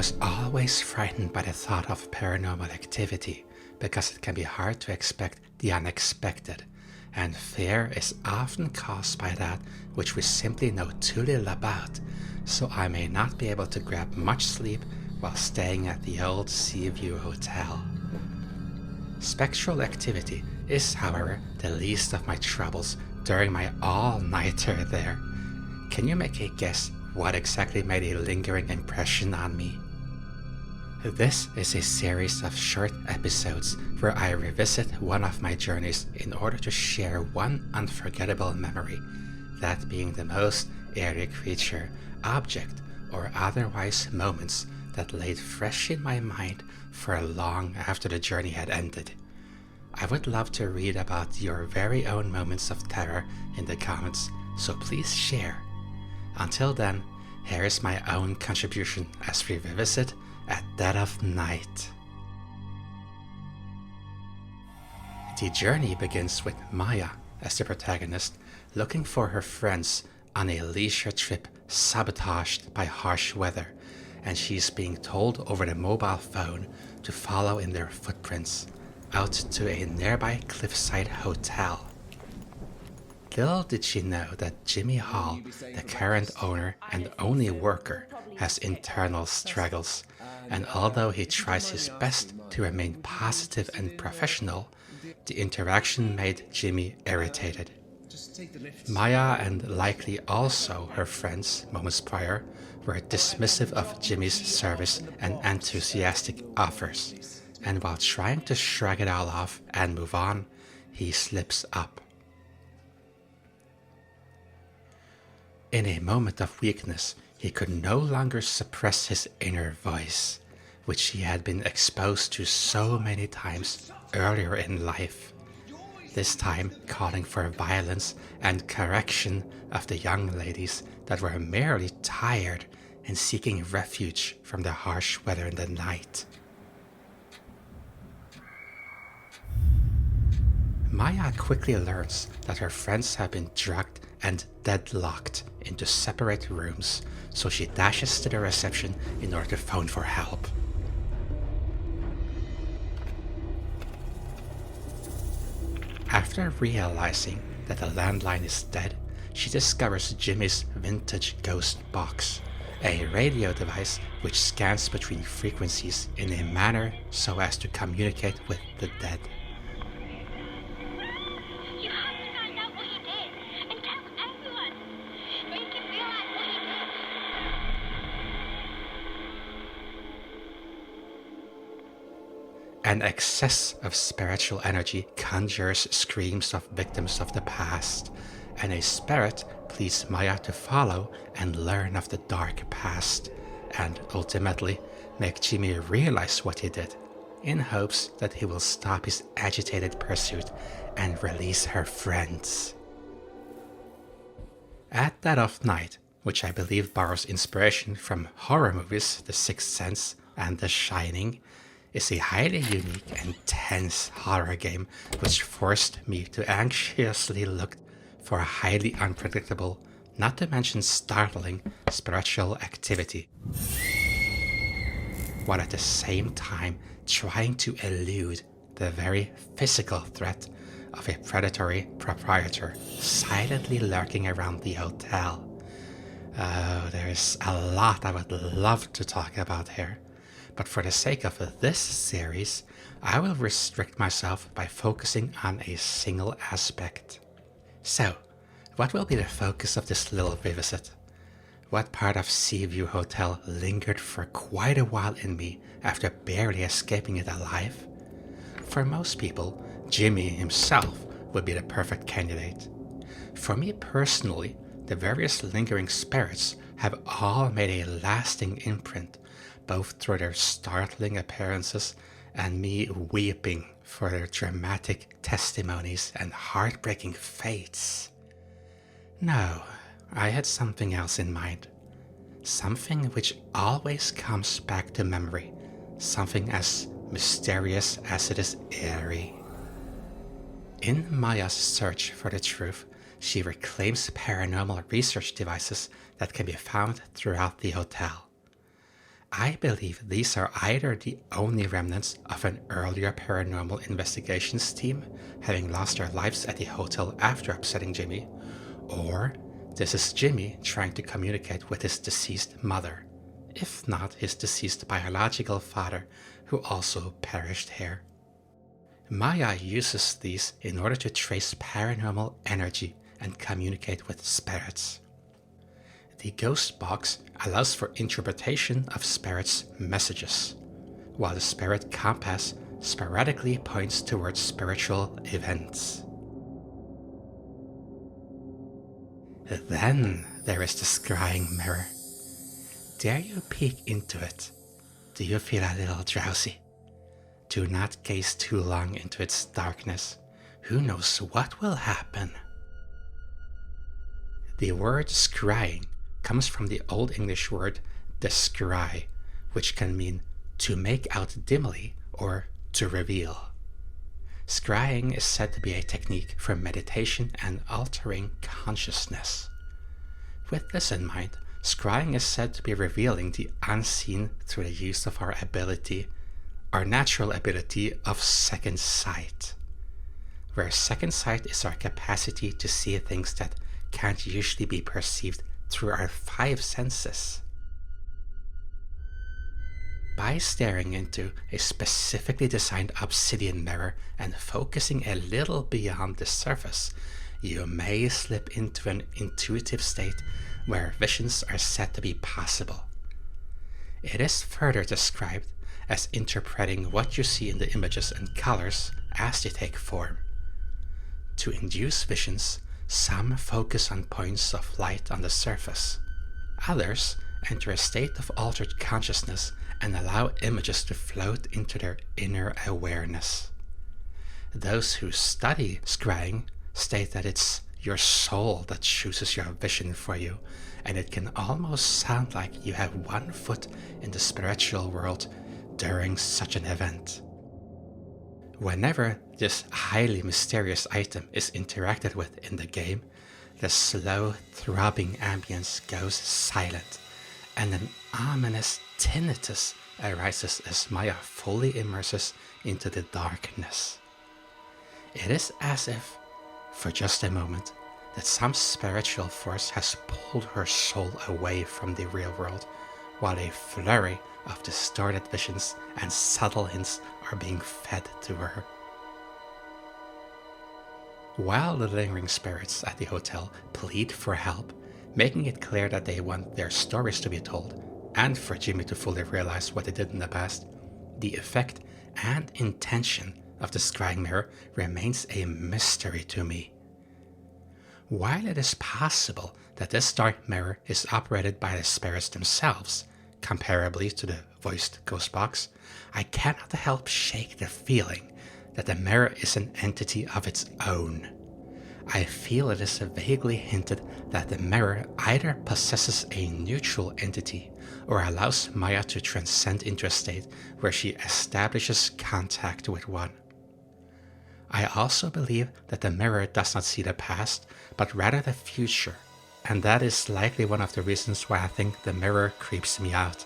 was always frightened by the thought of paranormal activity because it can be hard to expect the unexpected, and fear is often caused by that which we simply know too little about, so I may not be able to grab much sleep while staying at the old Seaview Hotel. Spectral activity is, however, the least of my troubles during my all-nighter there. Can you make a guess what exactly made a lingering impression on me? This is a series of short episodes where I revisit one of my journeys in order to share one unforgettable memory, that being the most eerie creature, object, or otherwise moments that laid fresh in my mind for long after the journey had ended. I would love to read about your very own moments of terror in the comments, so please share. Until then, here is my own contribution as we revisit At Dead of Night. The journey begins with Maya as the protagonist looking for her friends on a leisure trip sabotaged by harsh weather, and she's being told over the mobile phone to follow in their footprints out to a nearby cliffside hotel. Little did she know that Jimmy Hall, the current owner and only worker, has internal struggles, and although he tries his best to remain positive and professional, the interaction made Jimmy irritated. Maya, and likely also her friends moments prior, were dismissive of Jimmy's service and enthusiastic offers, and while trying to shrug it all off and move on, he slips up. In a moment of weakness, he could no longer suppress his inner voice, which he had been exposed to so many times earlier in life, this time calling for violence and correction of the young ladies that were merely tired and seeking refuge from the harsh weather in the night. Maya quickly learns that her friends have been drugged and deadlocked into separate rooms, so she dashes to the reception in order to phone for help. After realizing that the landline is dead, she discovers Jimmy's vintage ghost box, a radio device which scans between frequencies in a manner so as to communicate with the dead. You have to find out what he did and tell everyone. Make him realize what he did. An excess of spiritual energy conjures screams of victims of the past, and a spirit pleads Maya to follow and learn of the dark past, and ultimately make Jimmy realize what he did, in hopes that he will stop his agitated pursuit and release her friends. At Dead of Night, which I believe borrows inspiration from horror movies The Sixth Sense and The Shining, is a highly unique and tense horror game which forced me to anxiously look for a highly unpredictable, not to mention startling, spiritual activity, while at the same time trying to elude the very physical threat of a predatory proprietor silently lurking around the hotel. Oh, there's a lot I would love to talk about here, but for the sake of this series, I will restrict myself by focusing on a single aspect. So, what will be the focus of this little revisit? What part of Seaview Hotel lingered for quite a while in me after barely escaping it alive? For most people, Jimmy himself would be the perfect candidate. For me personally, the various lingering spirits have all made a lasting imprint, both through their startling appearances and me weeping for their dramatic testimonies and heartbreaking fates. No, I had something else in mind. Something which always comes back to memory. Something as mysterious as it is eerie. In Maya's search for the truth, she reclaims paranormal research devices that can be found throughout the hotel. I believe these are either the only remnants of an earlier paranormal investigations team having lost their lives at the hotel after upsetting Jimmy, or this is Jimmy trying to communicate with his deceased mother, if not his deceased biological father, who also perished here. Maya uses these in order to trace paranormal energy and communicate with spirits. The ghost box allows for interpretation of spirits' messages, while the spirit compass sporadically points towards spiritual events. Then there is the scrying mirror. Dare you peek into it? Do you feel a little drowsy? Do not gaze too long into its darkness. Who knows what will happen? The word scrying comes from the Old English word descry, which can mean to make out dimly or to reveal. Scrying is said to be a technique for meditation and altering consciousness. With this in mind, scrying is said to be revealing the unseen through the use of our natural ability of second sight, where second sight is our capacity to see things that can't usually be perceived through our 5 senses. By staring into a specifically designed obsidian mirror and focusing a little beyond the surface, you may slip into an intuitive state where visions are said to be possible. It is further described as interpreting what you see in the images and colors as they take form. To induce visions, some focus on points of light on the surface. Others enter a state of altered consciousness and allow images to float into their inner awareness. Those who study scrying state that it's your soul that chooses your vision for you, and it can almost sound like you have one foot in the spiritual world during such an event. Whenever this highly mysterious item is interacted with in the game, the slow throbbing ambience goes silent, and an ominous tinnitus arises as Maya fully immerses into the darkness. It is as if, for just a moment, that some spiritual force has pulled her soul away from the real world, while a flurry of distorted visions and subtle hints are being fed to her. While the lingering spirits at the hotel plead for help, making it clear that they want their stories to be told, and for Jimmy to fully realize what they did in the past, the effect and intention of the scrying mirror remains a mystery to me. While it is possible that this dark mirror is operated by the spirits themselves, comparably to the voiced ghost box, I cannot help shake the feeling that the mirror is an entity of its own. I feel it is vaguely hinted that the mirror either possesses a neutral entity or allows Maya to transcend into a state where she establishes contact with one. I also believe that the mirror does not see the past, but rather the future, and that is likely one of the reasons why I think the mirror creeps me out.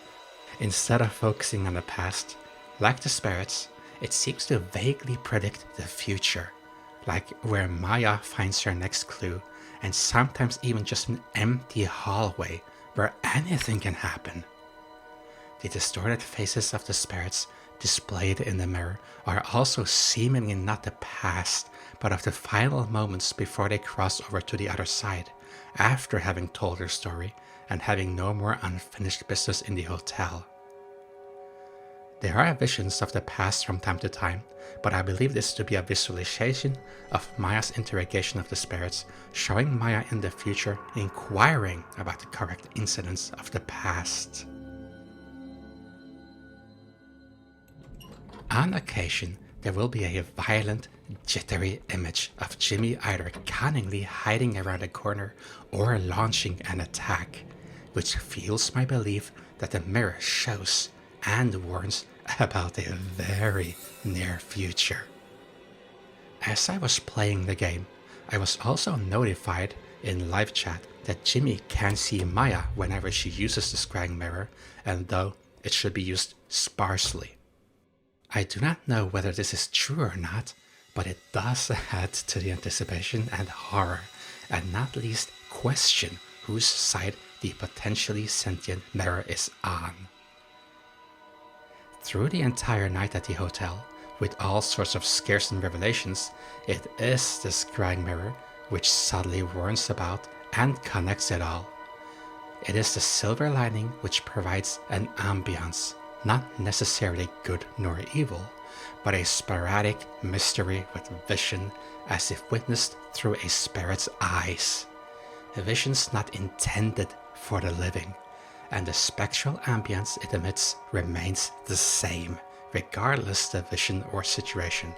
Instead of focusing on the past, like the spirits, it seems to vaguely predict the future, like where Maya finds her next clue, and sometimes even just an empty hallway where anything can happen. The distorted faces of the spirits displayed in the mirror are also seemingly not the past, but of the final moments before they cross over to the other side, after having told their story and having no more unfinished business in the hotel. There are visions of the past from time to time, but I believe this to be a visualization of Maya's interrogation of the spirits, showing Maya in the future inquiring about the correct incidents of the past. On occasion, there will be a violent, jittery image of Jimmy either cunningly hiding around a corner or launching an attack, which fuels my belief that the mirror shows and warns about a very near future. As I was playing the game, I was also notified in live chat that Jimmy can see Maya whenever she uses the scrying mirror, and though it should be used sparsely. I do not know whether this is true or not, but it does add to the anticipation and horror, and not least question whose side the potentially sentient mirror is on. Through the entire night at the hotel, with all sorts of scares and revelations, it is the scrying mirror which subtly warns about and connects it all. It is the silver lining which provides an ambience, not necessarily good nor evil, but a sporadic mystery with vision as if witnessed through a spirit's eyes. Visions not intended for the living, and the spectral ambience it emits remains the same, regardless the vision or situation,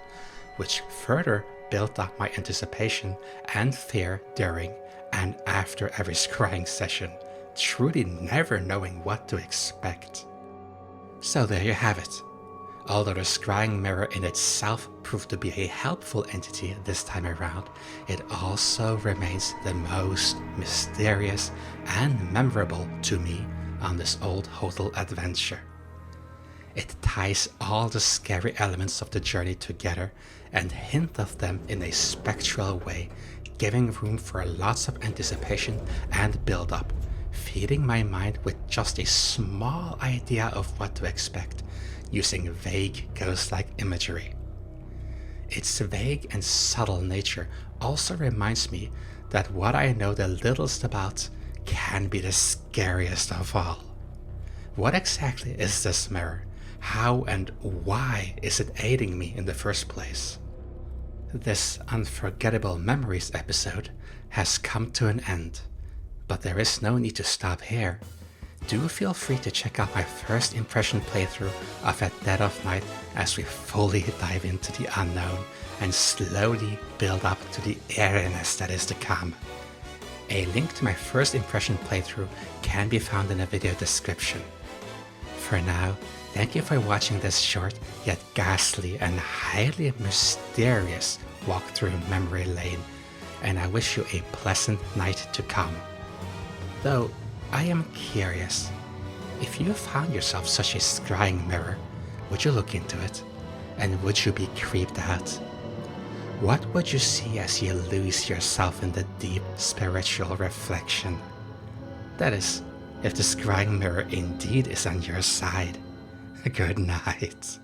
which further built up my anticipation and fear during and after every scrying session, truly never knowing what to expect. So there you have it. Although the scrying mirror in itself proved to be a helpful entity this time around, it also remains the most mysterious and memorable to me on this old hotel adventure. It ties all the scary elements of the journey together and hints of them in a spectral way, giving room for lots of anticipation and build-up, feeding my mind with just a small idea of what to expect, using vague ghost-like imagery. Its vague and subtle nature also reminds me that what I know the littlest about can be the scariest of all. What exactly is this mirror? How and why is it aiding me in the first place? This Unforgettable Memories episode has come to an end, but there is no need to stop here. Do feel free to check out my first impression playthrough of At Dead of Night as we fully dive into the unknown and slowly build up to the eeriness that is to come. A link to my first impression playthrough can be found in the video description. For now, thank you for watching this short yet ghastly and highly mysterious walk through memory lane, and I wish you a pleasant night to come. Though, I am curious, if you found yourself such a scrying mirror, would you look into it? And would you be creeped out? What would you see as you lose yourself in the deep spiritual reflection? That is, if the scrying mirror indeed is on your side. Good night.